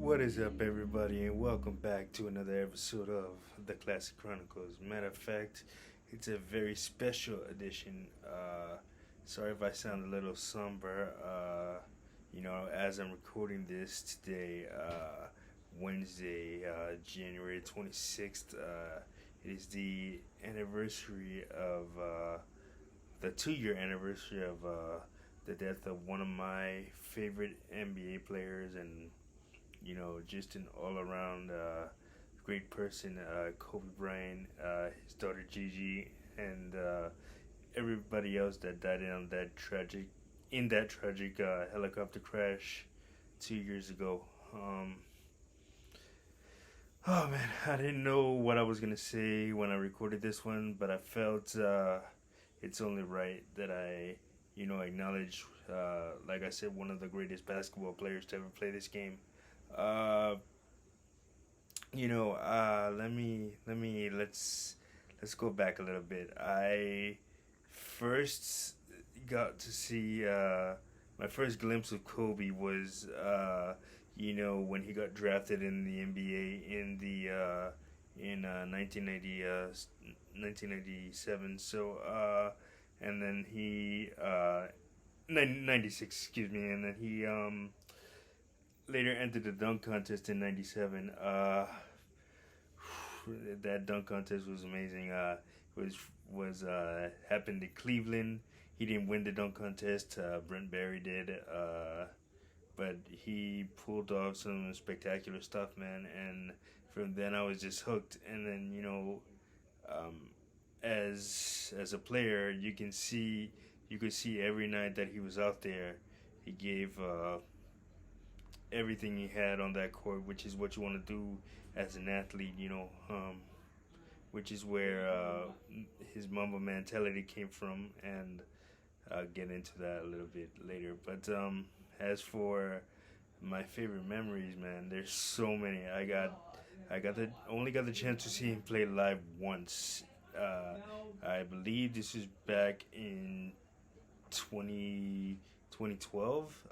What is up, everybody, and welcome back to another episode of the Classic Chronicles. Matter of fact, it's a very special edition. Sorry if I sound a little somber. As I'm recording this today, Wednesday, January 26th, it is the anniversary of the 2 year anniversary of the death of one of my favorite NBA players and just an all around great person, Kobe Bryant, his daughter Gigi, and everybody else that died in that tragic helicopter crash 2 years ago. Oh man, I didn't know what I was gonna say when I recorded this one, but I felt it's only right that I, acknowledge, like I said, one of the greatest basketball players to ever play this game. Uh, let's go back a little bit. I first got to see my first glimpse of Kobe was when he got drafted in the NBA in 1997. So and then he 96, excuse me, and then he later entered the dunk contest in '97. That dunk contest was amazing. Was happened in Cleveland. He didn't win the dunk contest. Brent Berry did. But he pulled off some spectacular stuff, man. And from then I was just hooked. And then as a player, you could see every night that he was out there, he gave everything he had on that court, which is what you want to do as an athlete, which is where his Mamba mentality came from, and I'll get into that a little bit later. But as for my favorite memories, man, there's so many. Only got the chance to see him play live once. I believe this is back in 2012.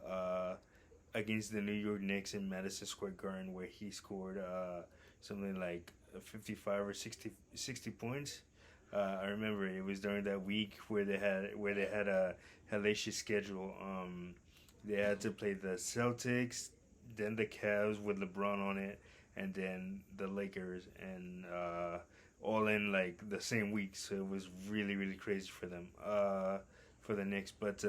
Against the New York Knicks in Madison Square Garden, where he scored something like 55 or 60 points. I remember it was during that week where they had a hellacious schedule. They had to play the Celtics, then the Cavs with LeBron on it, and then the Lakers, and all in like the same week. So it was really really crazy for them, for the Knicks. But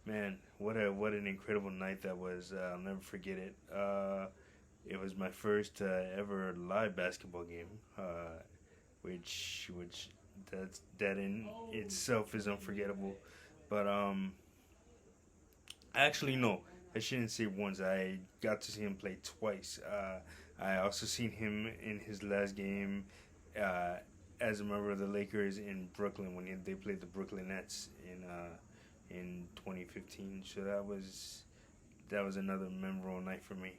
man, what an incredible night that was! I'll never forget it. It was my first ever live basketball game, which that in itself is unforgettable. But actually no, I shouldn't say once. I got to see him play twice. I also seen him in his last game uh, as a member of the Lakers in Brooklyn when they played the Brooklyn Nets in 2015. So that was another memorable night for me.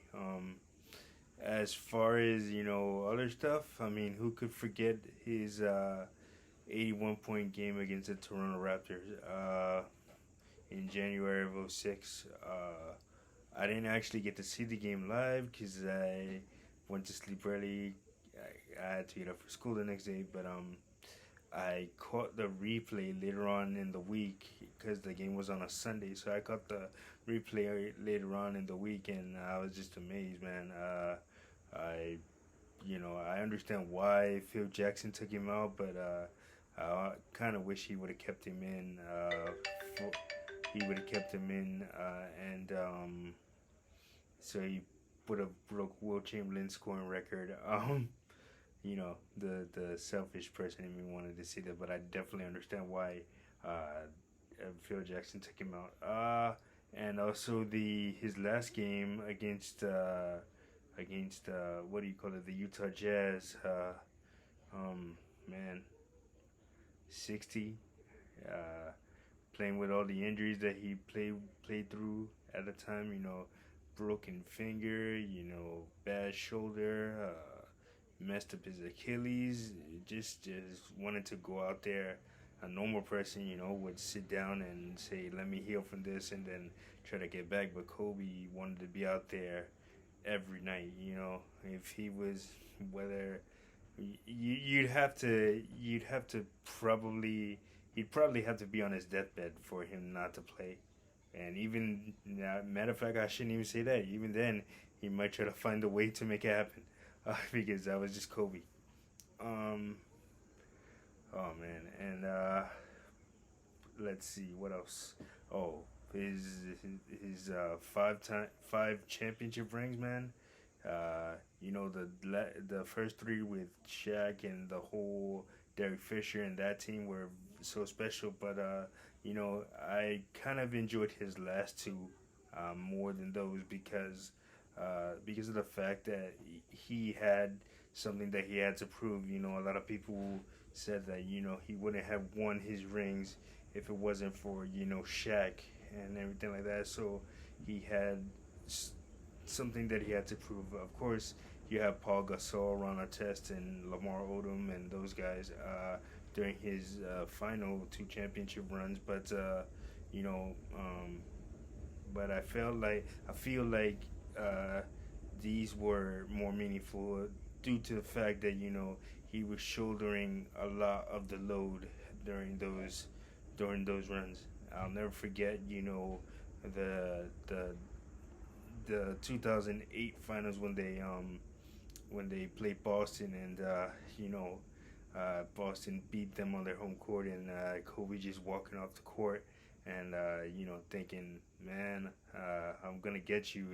As far as other stuff, I mean, who could forget his 81 point game against the Toronto Raptors in January of '06? I didn't actually get to see the game live because I went to sleep early. I had to get up for school the next day, but I caught the replay later on in the week because the game was on a Sunday. So I caught the replay later on in the week, and I was just amazed, man. I, I understand why Phil Jackson took him out, but I kind of wish he would have kept him in. He would have kept him in, and so he would have broke Will Chamberlain's scoring record. The selfish person in me wanted to see that, but I definitely understand why Phil Jackson took him out. And also his last game against what do you call it, the Utah Jazz. Man, 60. Uh, Playing with all the injuries that he played through at the time. Broken finger. Bad shoulder. Messed up his Achilles. Just wanted to go out there. A normal person, would sit down and say, "Let me heal from this," and then try to get back. But Kobe wanted to be out there every night. You know, if he was whether you'd have to probably he'd probably have to be on his deathbed for him not to play. And even matter of fact, I shouldn't even say that. Even then, he might try to find a way to make it happen, because that was just Kobe. Um, oh man, and let's see what else. Oh, his five championship rings, man. You know the first three with Shaq and the whole Derek Fisher and that team were so special. But I kind of enjoyed his last two more than those because of the fact that he had something that he had to prove. You know, a lot of people said that he wouldn't have won his rings if it wasn't for Shaq and everything like that. So he had something that he had to prove. Of course, you have Paul Gasol, Ron Artest, and Lamar Odom, and those guys during his final two championship runs. But you know, but I feel like uh, these were more meaningful due to the fact that he was shouldering a lot of the load during those runs. I'll never forget, the the the 2008 finals when they played Boston and Boston beat them on their home court and Kobe just walking off the court and thinking, man, I'm gonna get you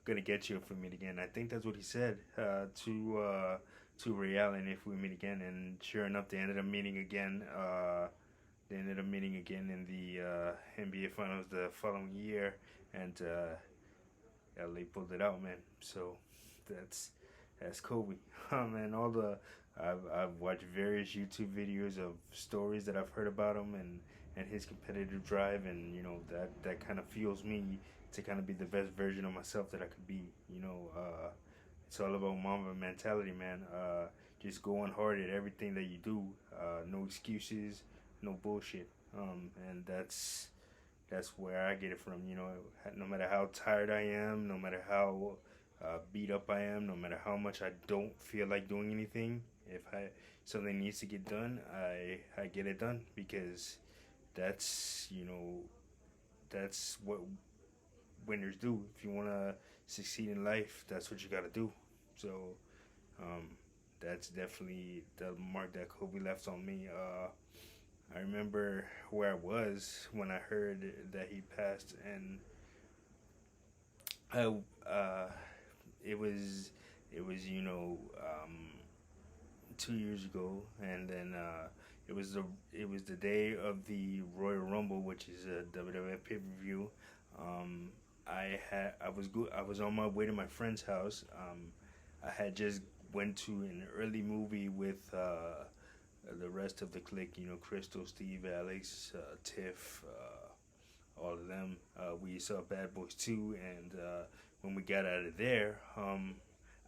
if we meet again. I think that's what he said to Ray Allen if we meet again, and sure enough, they ended up meeting again. They ended up meeting again in the NBA Finals the following year, and LA pulled it out, man. So that's that's Kobe. Man, I've watched various YouTube videos of stories that I've heard about him and his competitive drive, and that kind of fuels me to kind of be the best version of myself that I could be. It's all about Mamba mentality, man. Just going hard at everything that you do. No excuses, no bullshit. And that's where I get it from. No matter how tired I am, no matter how beat up I am, no matter how much I don't feel like doing anything, if something needs to get done, I get it done because that's that's what winners do. If you want to succeed in life, that's what you got to do. So um, that's definitely the mark that Kobe left on me. I remember where I was when I heard that he passed, and I it was 2 years ago, and then it was the day of the Royal Rumble, which is a WWF pay per view. Um, I was on my way to my friend's house. I had just went to an early movie with the rest of the clique. Crystal, Steve, Alex, Tiff, all of them. We saw Bad Boys 2, and when we got out of there,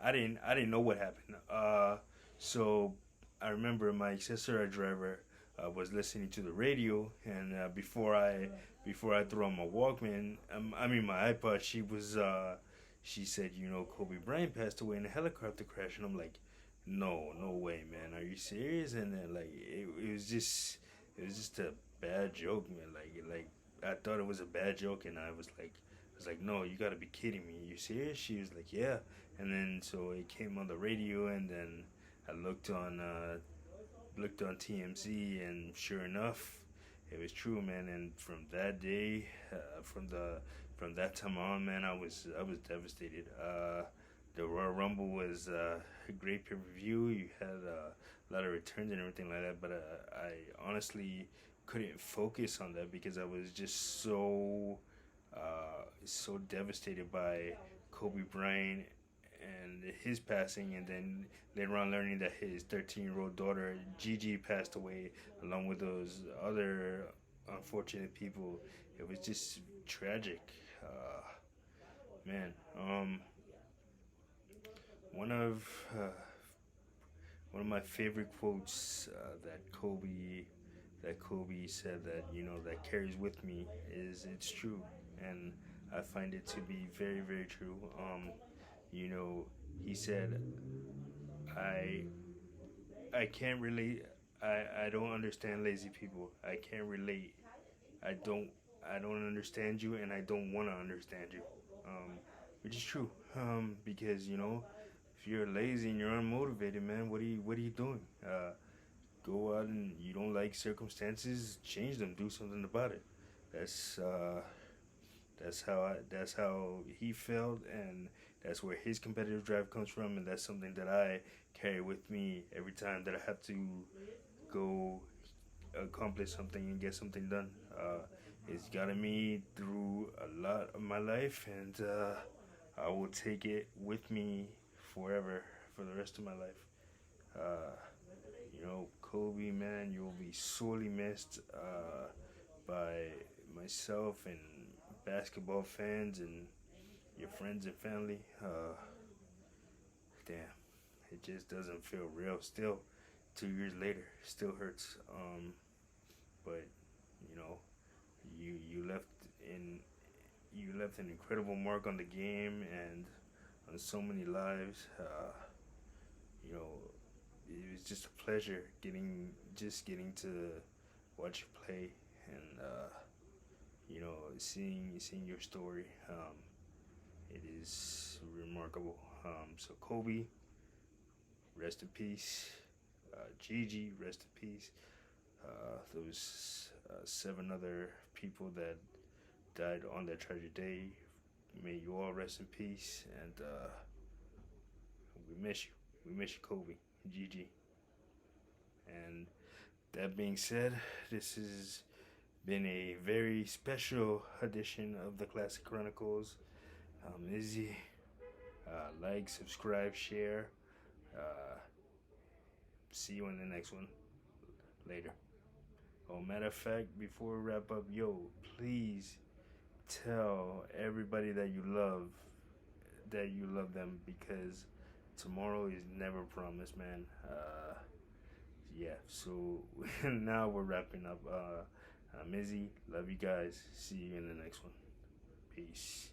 I didn't know what happened. So I remember my accessory driver was listening to the radio, and before I threw on my Walkman, my iPod, she said, Kobe Bryant passed away in a helicopter crash, and I'm like, no, no way, man, are you serious? And then like it was just a bad joke, man. Like I thought it was a bad joke, and I was like, no, you gotta be kidding me. You serious? She was like, yeah. And then so it came on the radio, and then I looked on TMZ, and sure enough, it was true, man. And from that day, from that time on, man, I was devastated. The Royal Rumble was a great pay per view. You had a lot of returns and everything like that, but I honestly couldn't focus on that because I was just so devastated by Kobe Bryant and his passing, and then later on learning that his 13-year-old daughter Gigi passed away along with those other unfortunate people. It was just tragic, man. One of uh, one of my favorite quotes that Kobe said that that carries with me is it's true, and I find it to be very very true. You know, he said, I I can't relate. I don't understand lazy people. I can't relate. I don't I don't understand you, and I don't want to understand you. Um, which is true. Because if you're lazy and you're unmotivated, man, what are you doing? Go out, and you don't like circumstances, change them, do something about it. That's that's how he felt, and that's where his competitive drive comes from, and that's something that I carry with me every time that I have to go accomplish something and get something done. It's gotten me through a lot of my life, and I will take it with me forever for the rest of my life. Uh, Kobe, man, you'll be sorely missed by myself and basketball fans and your friends and family. Damn, it just doesn't feel real. Still, 2 years later, still hurts. But you know, you left in you left an incredible mark on the game and on so many lives. You know, it was just a pleasure getting to watch you play, and seeing your story. It is remarkable. So Kobe, rest in peace. Gigi, rest in peace. Those 7 other people that died on that tragic day. May you all rest in peace, and we miss you. We miss you, Kobe, Gigi. And that being said, this has been a very special edition of the Classic Chronicles. Izzy, like, subscribe, share. Uh, See you in the next one. Later. Oh, matter of fact, before we wrap up, please tell everybody that you love them, because tomorrow is never promised, man. Yeah, so now we're wrapping up. I'm Izzy. Love you guys. See you in the next one. Peace.